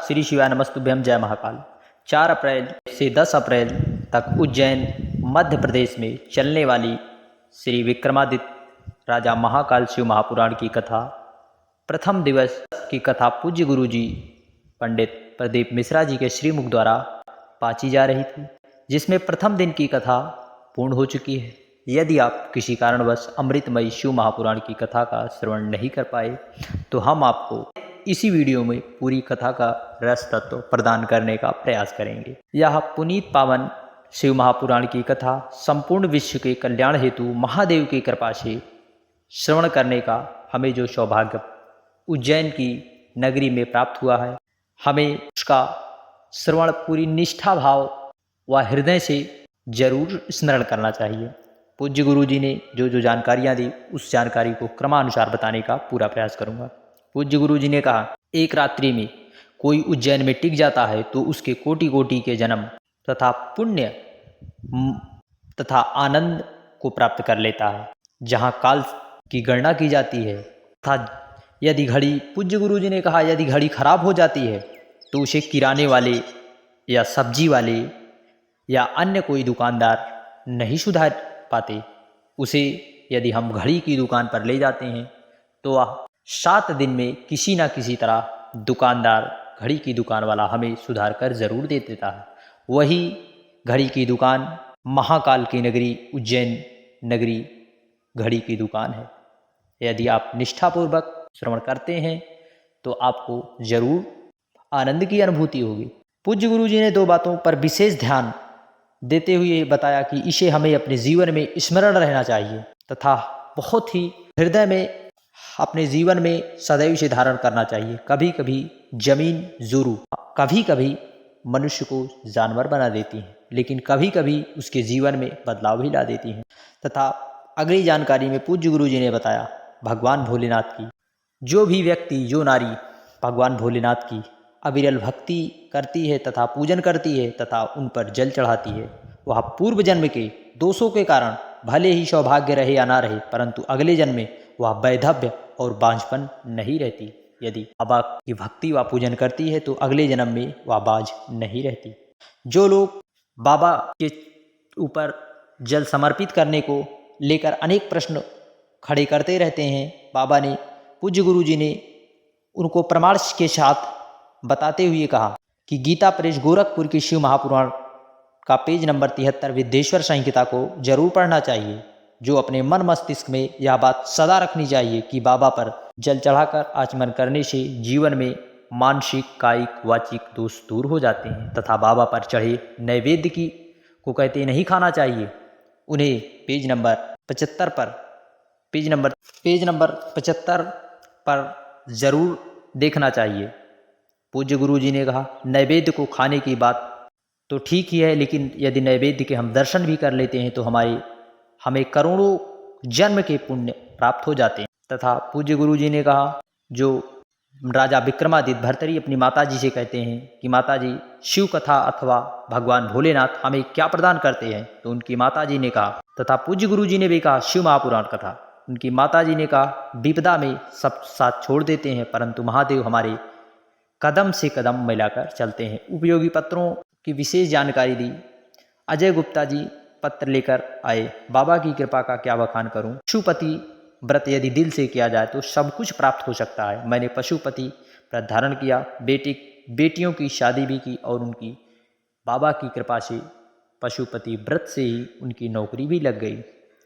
श्री शिवाय नमस्तुभ्यम, जय महाकाल। 4 अप्रैल से 10 अप्रैल तक उज्जैन मध्य प्रदेश में चलने वाली श्री विक्रमादित्य राजा महाकाल शिव महापुराण की कथा, प्रथम दिवस की कथा पूज्य गुरु जी पंडित प्रदीप मिश्रा जी के श्रीमुख द्वारा पाची जा रही थी, जिसमें प्रथम दिन की कथा पूर्ण हो चुकी है। यदि आप किसी कारणवश अमृतमयी शिव महापुराण की कथा का श्रवण नहीं कर पाए तो हम आपको इसी वीडियो में पूरी कथा का रस तत्व प्रदान करने का प्रयास करेंगे। यह पुनीत पावन शिव महापुराण की कथा संपूर्ण विश्व के कल्याण हेतु महादेव की कृपा से श्रवण करने का हमें जो सौभाग्य उज्जैन की नगरी में प्राप्त हुआ है, हमें उसका श्रवण पूरी निष्ठा भाव व हृदय से जरूर स्मरण करना चाहिए। पूज्य गुरु जी ने जो जो जानकारियाँ दी, उस जानकारी को क्रमानुसार बताने का पूरा प्रयास करूँगा। पूज्य गुरु जी ने कहा, एक रात्रि में कोई उज्जैन में टिक जाता है तो उसके कोटि कोटि के जन्म तथा पुण्य तथा आनंद को प्राप्त कर लेता है। जहाँ काल की गणना की जाती है तथा यदि घड़ी, पूज्य गुरु जी ने कहा, यदि घड़ी खराब हो जाती है तो उसे किराने वाले या सब्जी वाले या अन्य कोई दुकानदार नहीं सुधार पाते। उसे यदि हम घड़ी की दुकान पर ले जाते हैं तो वह 7 दिन में किसी न किसी तरह दुकानदार, घड़ी की दुकान वाला हमें सुधार कर ज़रूर दे देता है। वही घड़ी की दुकान महाकाल की नगरी उज्जैन नगरी घड़ी की दुकान है। यदि आप निष्ठापूर्वक श्रवण करते हैं तो आपको ज़रूर आनंद की अनुभूति होगी। पूज्य गुरु जी ने 2 बातों पर विशेष ध्यान देते हुए बताया कि इसे हमें अपने जीवन में स्मरण रहना चाहिए तथा बहुत ही हृदय में अपने जीवन में सदैव से धारण करना चाहिए। कभी कभी जमीन ज़रूर, कभी कभी मनुष्य को जानवर बना देती है, लेकिन कभी कभी उसके जीवन में बदलाव भी ला देती हैं। तथा अगली जानकारी में पूज्य गुरु जी ने बताया भगवान भोलेनाथ की, जो भी व्यक्ति, जो नारी भगवान भोलेनाथ की अविरल भक्ति करती है तथा पूजन करती है तथा उन पर जल चढ़ाती है, वह पूर्व जन्म के दोषों के कारण भले ही सौभाग्य रहे या ना रहे, परंतु अगले जन्म में वह वैधव्य और बांझपन नहीं रहती। यदि बाबा की भक्ति व पूजन करती है तो अगले जन्म में वह बाझ नहीं रहती। जो लोग बाबा के ऊपर जल समर्पित करने को लेकर अनेक प्रश्न खड़े करते रहते हैं, बाबा ने, पूज्य गुरु जी ने उनको प्रमाण के साथ बताते हुए कहा कि गीता प्रेस गोरखपुर की शिव महापुराण का पेज नंबर 73 विद्येश्वर संहिता को जरूर पढ़ना चाहिए। जो अपने मन मस्तिष्क में यह बात सदा रखनी चाहिए कि बाबा पर जल चढ़ाकर आचमन करने से जीवन में मानसिक, कायिक, वाचिक दोष दूर हो जाते हैं तथा बाबा पर चढ़े नैवेद्य की को कहते नहीं खाना चाहिए। उन्हें पेज नंबर 75 पर जरूर देखना चाहिए। पूज्य गुरु जी ने कहा, नैवेद्य को खाने की बात तो ठीक ही है, लेकिन यदि नैवेद्य के हम दर्शन भी कर लेते हैं तो हमें करोड़ों जन्म के पुण्य प्राप्त हो जाते हैं। तथा पूज्य गुरु जी ने कहा, जो राजा विक्रमादित्य भर्तृहरि अपनी माता जी से कहते हैं कि माता जी, शिव कथा अथवा भगवान भोलेनाथ हमें क्या प्रदान करते हैं, तो उनकी माता जी ने कहा, तथा पूज्य गुरु जी ने भी कहा शिव महापुराण कथा। उनकी माता जी ने कहा, विपदा में सब साथ छोड़ देते हैं परंतु महादेव हमारे कदम से कदम मिलाकर चलते हैं। उपयोगी पत्रों की विशेष जानकारी दी। अजय गुप्ता जी पत्र लेकर आए, बाबा की कृपा का क्या बखान करूं, पशुपति व्रत यदि दिल से किया जाए तो सब कुछ प्राप्त हो सकता है। मैंने पशुपति व्रत धारण किया, बेटियों की शादी भी की और उनकी बाबा की कृपा से पशुपति व्रत से ही उनकी नौकरी भी लग गई।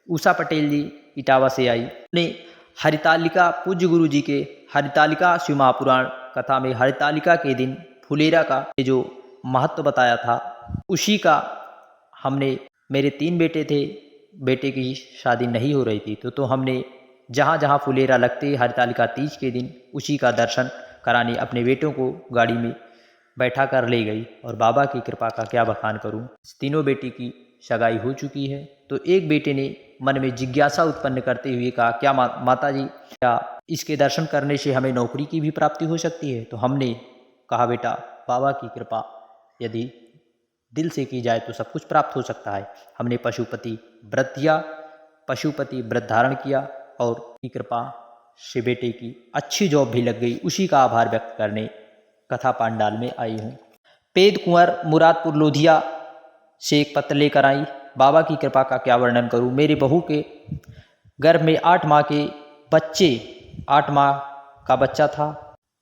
उषा पटेल जी इटावा से आई, उन्हें हरितालिका, पूज्य गुरु जी के हरितालिका शिव महापुराण कथा में हरितालिका के दिन फुलेरा का जो महत्व बताया था, उसी का हमने, मेरे 3 बेटे थे, बेटे की शादी नहीं हो रही थी तो हमने जहाँ जहाँ फुलेरा लगते हरितालिका तीज के दिन उसी का दर्शन कराने अपने बेटों को गाड़ी में बैठा कर ले गई। और बाबा की कृपा का क्या बखान करूं, तीनों बेटी की सगाई हो चुकी है। तो एक बेटे ने मन में जिज्ञासा उत्पन्न करते हुए कहा, क्या माता जी, क्या इसके दर्शन करने से हमें नौकरी की भी प्राप्ति हो सकती है? तो हमने कहा, बेटा, बाबा की कृपा यदि दिल से की जाए तो सब कुछ प्राप्त हो सकता है। हमने पशुपति व्रत दिया, पशुपति व्रत धारण किया और की कृपा से बेटे की अच्छी जॉब भी लग गई। उसी का आभार व्यक्त करने कथा पांडाल में आई हूँ। पेद कुंवर मुरादपुर लोधिया से एक पत्र लेकर आई। बाबा की कृपा का क्या वर्णन करूँ। मेरी बहू के गर्भ में 8 माह के बच्चे 8 माह का बच्चा था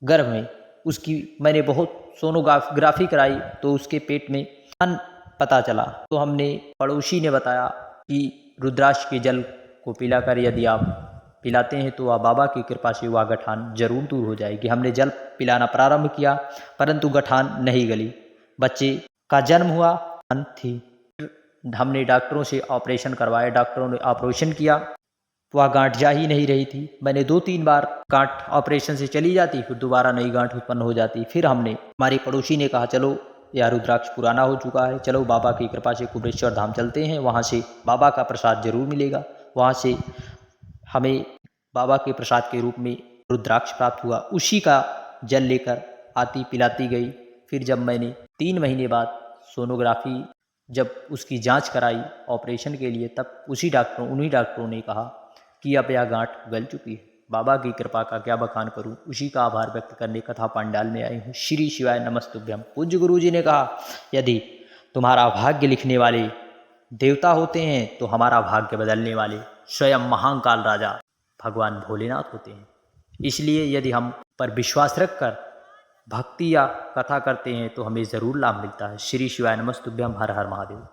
गर्भ में। उसकी मैंने बहुत सोनोग्राफी कराई तो उसके पेट में गठान पता चला। तो हमने पड़ोसी ने बताया कि रुद्राक्ष के जल को पिलाकर यदि आप पिलाते हैं तो बाबा की कृपा से वह गठान जरूर दूर हो जाएगी। हमने जल पिलाना प्रारंभ किया परंतु गठान नहीं गली। बच्चे का जन्म हुआ थी। हमने डॉक्टरों से ऑपरेशन करवाया। डॉक्टरों ने ऑपरेशन किया, वह गांठ जा ही नहीं रही थी। मैंने 2-3 बार गांठ ऑपरेशन से चली जाती, फिर दोबारा नई गांठ उत्पन्न हो जाती। फिर हमने हमारी पड़ोसी ने कहा चलो यह रुद्राक्ष पुराना हो चुका है, चलो बाबा की कृपा से कुबेश्वर धाम चलते हैं, वहाँ से बाबा का प्रसाद जरूर मिलेगा। वहाँ से हमें बाबा के प्रसाद के रूप में रुद्राक्ष प्राप्त हुआ। उसी का जल लेकर आती पिलाती गई। फिर जब मैंने 3 महीने बाद सोनोग्राफी जब उसकी जांच कराई ऑपरेशन के लिए, तब उन्हीं डॉक्टरों ने कहा कि अब यह गांठ गल चुकी है। बाबा की कृपा का क्या बखान करूं, उसी का आभार व्यक्त करने कथा पांडाल में आई हूँ। श्री शिवाय नमस्तुभ्यम। पूज्य गुरु जी ने कहा यदि तुम्हारा भाग्य लिखने वाले देवता होते हैं तो हमारा भाग्य बदलने वाले स्वयं महाकाल राजा भगवान भोलेनाथ होते हैं। इसलिए यदि हम पर विश्वास रखकर भक्ति या कथा करते हैं तो हमें ज़रूर लाभ मिलता है। श्री शिवाय नमस्तुभ्यम। हर हर महादेव।